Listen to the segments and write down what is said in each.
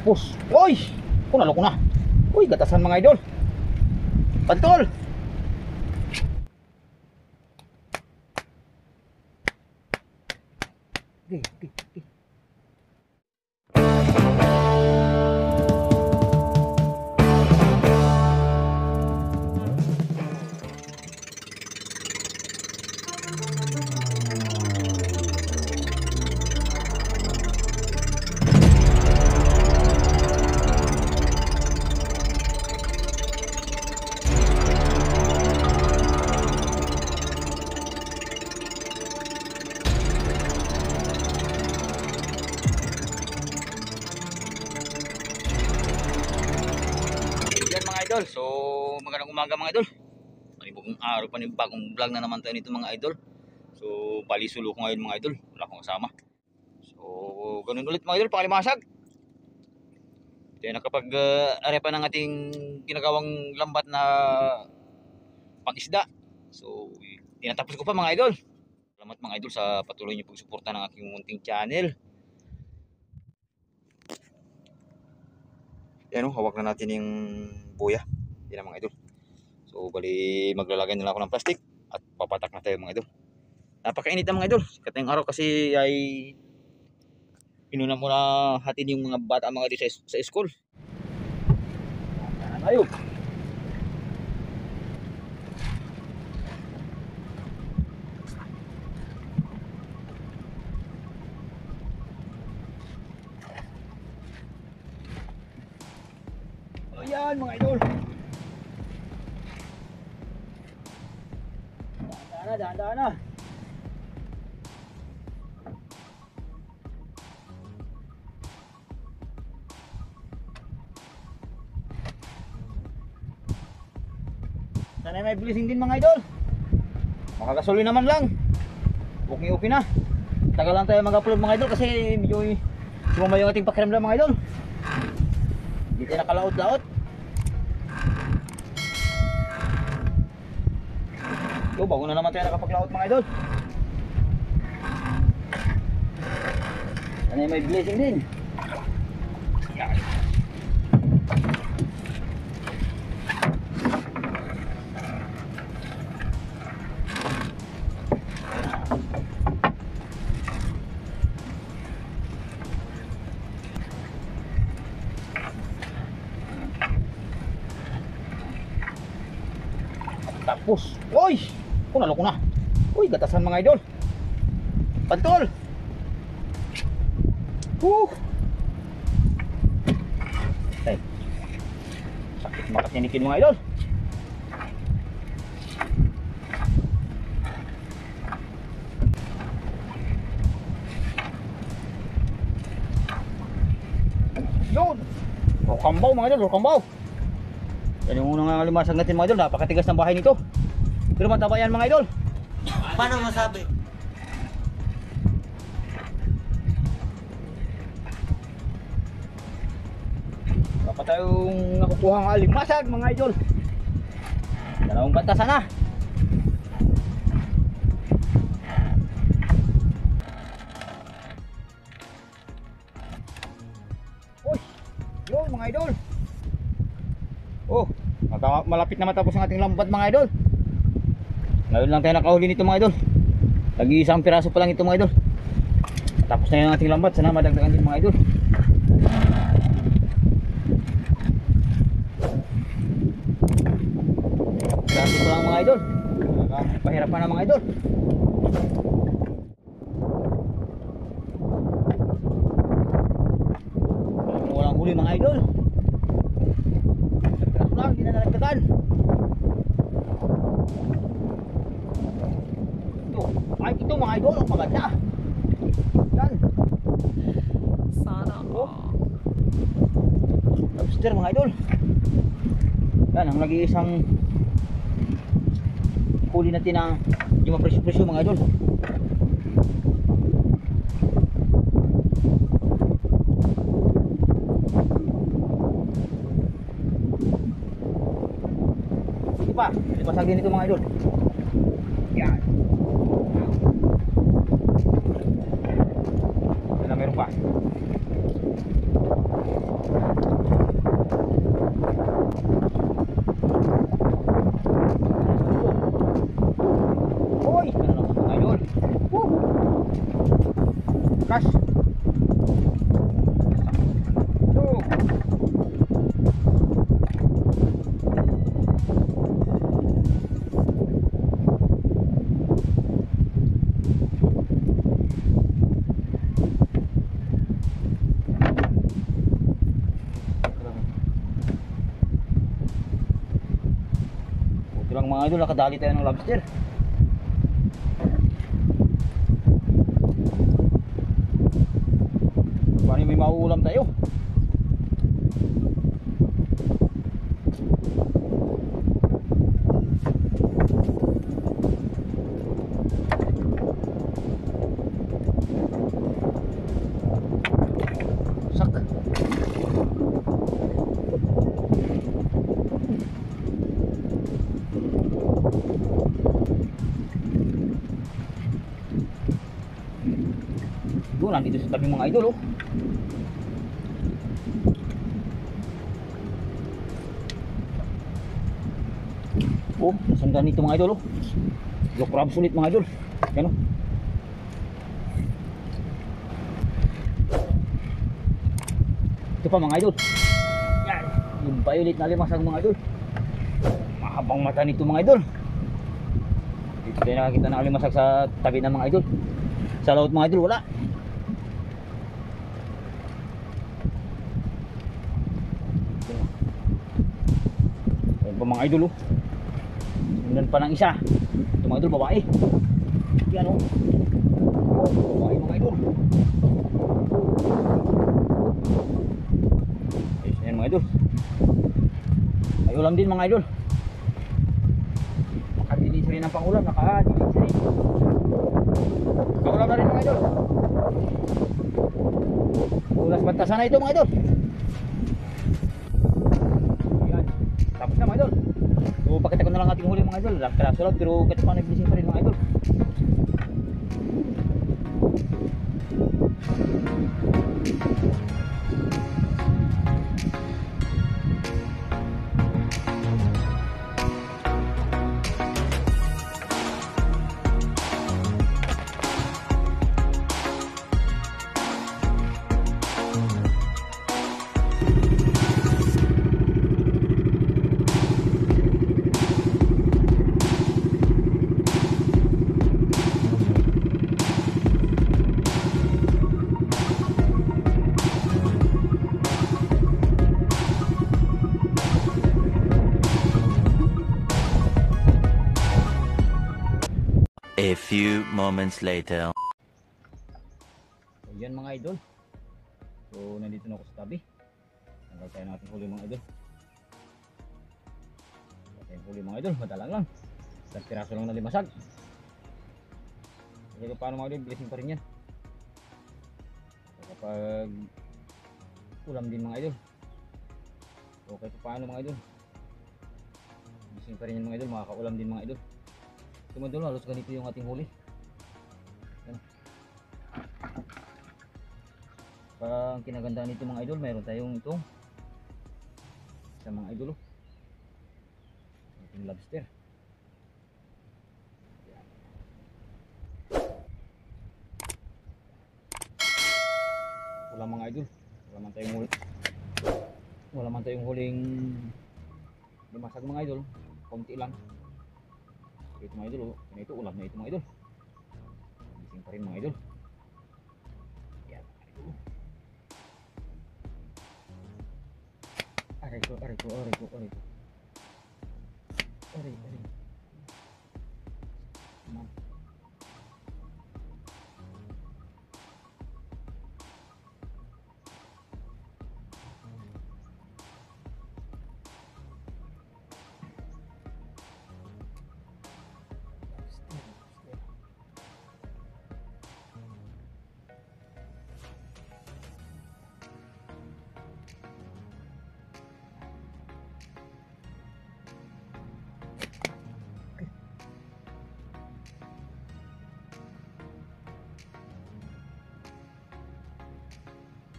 Tapos, oy! Kunalo ko na. Uy, gatasan mga idol. Pantol! Okay, okay, okay. Idol, so magandang umaga mga idol. Panibagong araw, panibagong vlog na naman tayo nito mga idol. So bali sulo ko ngayon mga idol, wala akong kasama. So ganun ulit mga idol, pakalimasag. Tayo nakapag-arepa ng ating ginagawang lambat na pang-isda. So tinatapos ko pa mga idol. Salamat mga idol sa patuloy niyo pagsuporta ng aking munting channel. Yan o, hawak na natin yung buya. Yan mga idol. So bali maglalagay na lang ako ng plastic at papatak na tayo mga idol. Napakainit na mga idol. Katayang araw kasi ay inuna muna hatid yung mga bata mga idol sa school. Ayun. Ayan mga idol. Dahan-dahan na. Sana may blessing din mga idol. Makakasuli naman lang. Okay na. Tagal lang tayo mag-upload mga idol kasi medyo sumama yung ating pakiramdam mga idol. Hindi tayo nakalaot-laot. So, bago na naman tayo nakapaglaot mga idol. Sana may blessing din. Yan. Tapos, oy! Kunalo ko na. Uy, gatasan mga idol. Pantol! Ay. Sakit makatinikin mga idol. Yun! Rokambaw mga idol, rokambaw. Yan yung unang limasag natin mga idol. Napakatigas ng bahay nito. Pero mataba yan mga idol. Paano masabi? Dapat tayong nakukuha ng alimasag mga idol. Dalawang banta sana. Uy, yun mga idol. Oh, malapit na matapos ang ating lambat mga idol. Ngayon lang tayo nakahuli nito mga idol. Tag-iisang piraso pa lang ito mga idol. Tapos na yung ating lambat. Sana madagdagan din mga idol. Piraso pa lang mga idol. Pahirapan na mga idol. Walang huli mga idol. Piraso lang, hindi na nalagdagan. Ay, ito mga idol, ang maganda. Yan. Sana oh. Lobster mga idol. Yan, ang nag-iisang huli natin na yung mapresyo-presyo mga idol. Ito pa, limasag din ito mga idol. Yan. Meron pa. Lakas. Ito. Ito lang mga idol, nakadali tayo ng lobster. Paano may mauulam tayo? Sak. Doon, nandito sa tabi mga idol, oh. Oh, nasanda nito mga idol, oh. Yung crabs ulit mga idol. Yan, oh. Ito pa mga idol. Yan. Yung violet na limasag mga idol. Mahabang mata nito mga idol. Dito tayo nakakita ng alimasag sa tabi ng mga idol. Sa laut mga idol, wala. Ayan pa mga idol, oh. Sundan pa ng isa. Ito mga idol, babae. Yan, oh. Babae mga idol. Ayos na yan mga idol. Ay ulam din mga idol. Nakadilis rin ang pangulam. Nakadilis rin. Kaulam na rin mga idol. Ulas bantasan na ito mga idol. Yan. Tapos na mga idol. So pakita ko na lang ating huli mga idol. Lang karaso lang pero kahit pa nag-blessing pa rin mga idol. A few moments later. So yan mga idol. So nandito na ako sa tabi. Tanggal tayo natin huli mga idol. Tayo huli mga idol, madalang lang. Isang piraso lang na limasag. Kasi paano mga idol, blessing pa rin yan. So, kapag ulam din mga idol. So kahit paano mga idol, blessing pa rin yan mga idol, makakaulam din mga idol. So mga idol, halos ganito yung ating huli. Yan. Ang kinagandaan nito mga idol, mayroon tayong itong sa mga idol, oh. Ating lobster. Wala mga idol, wala man tayong huli. Wala man tayong huling limasag mga idol, konti lang. Ito mga idol, oh. Ito ulam na ito mga idol. Gising pa rin mga idol. Yan mga idol. Aray ko, aray ko, aray ko, aray ko. Aray, aray. Ma'am.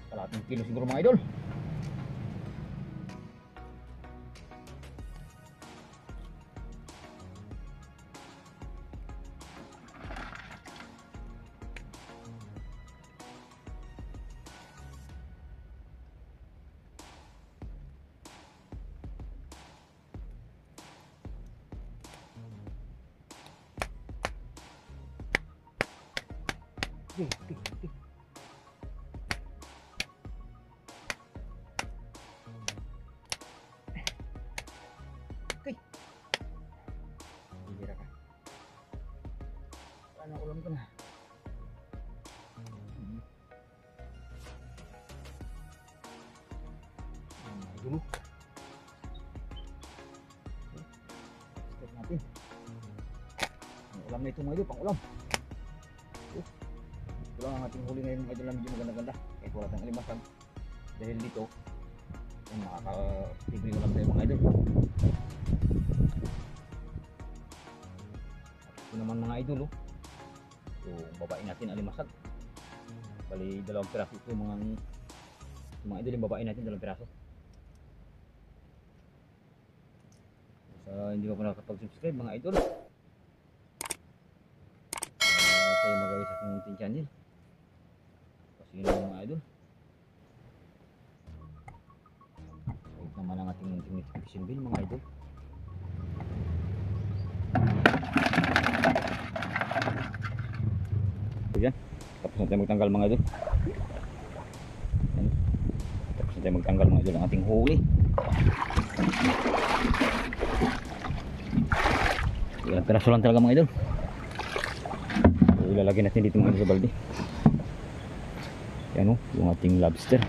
Kalating kilo siguro mga idol. idol. Step natin. Ang ulam na ito mga idol, pang ulam. Ito lang ang ating huli ngayon mga idol na medyo maganda-ganda. Kahit wala tayong alimasan. Dahil dito, yung makaka-libre na lang tayo mga idol. Ito naman mga idol, oh. Yung babae natin alimasag. Bali, 2 piraso ito mga idol, yung babae natin 2 piraso. Sa hindi pa nakakapag-subscribe mga idol, kayo magawin sa aking channel. Kasi yun lang mga idol. Wait naman ang ating notification bill mga idol. So yan, tapos na tayo magtanggal mga idol. Yan. Tapos na tayo magtanggal mga idol ang ating huli. Ilang piraso lang talaga mga idol. So, ilalagay natin dito mga idol sa balde. Yan o, yung ating lobster.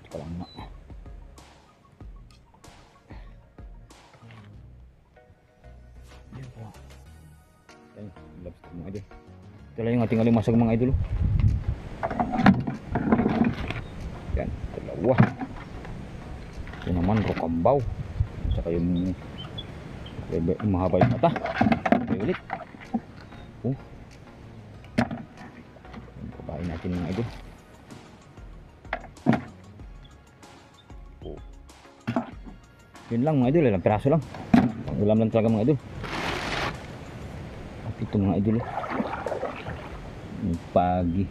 Ito lang na. Yan po. Yan, yung lobster mga idol. Ito lang yung ating alimasag mga idol. Yan, 2. Ito naman, rokambaw. Saka yung mahaba yung mata. Okay ulit. Oh. Pabain natin mga idol. Oh. Yun lang mga idol, ilang piraso lang. Pang ulam lang talaga mga idol. At ito mga idol. Yung pagi.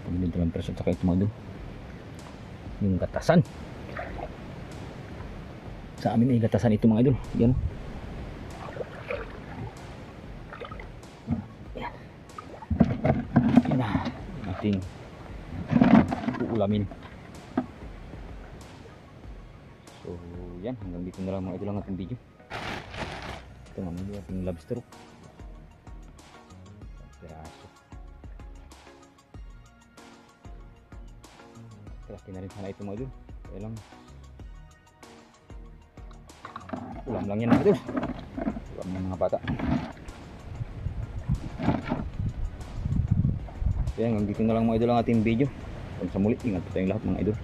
Pagin ito lang piraso. Saka ito mga idol. Yung gatasan. Sa amin ay gatasan ito mga idol. Yan. Yan na ating uulamin. So yan, hanggang dito na lang mga idol ang ating video. Ito mga idol ating lobster. Piraso. Laki na rin sana ito mga idol. Kaya lang ulam lang yan mga idol. Ulam ng mga bata. Kaya hanggang dito na lang mga idol ang ating video. Hanggang sa muli, ingat po tayong lahat mga idol.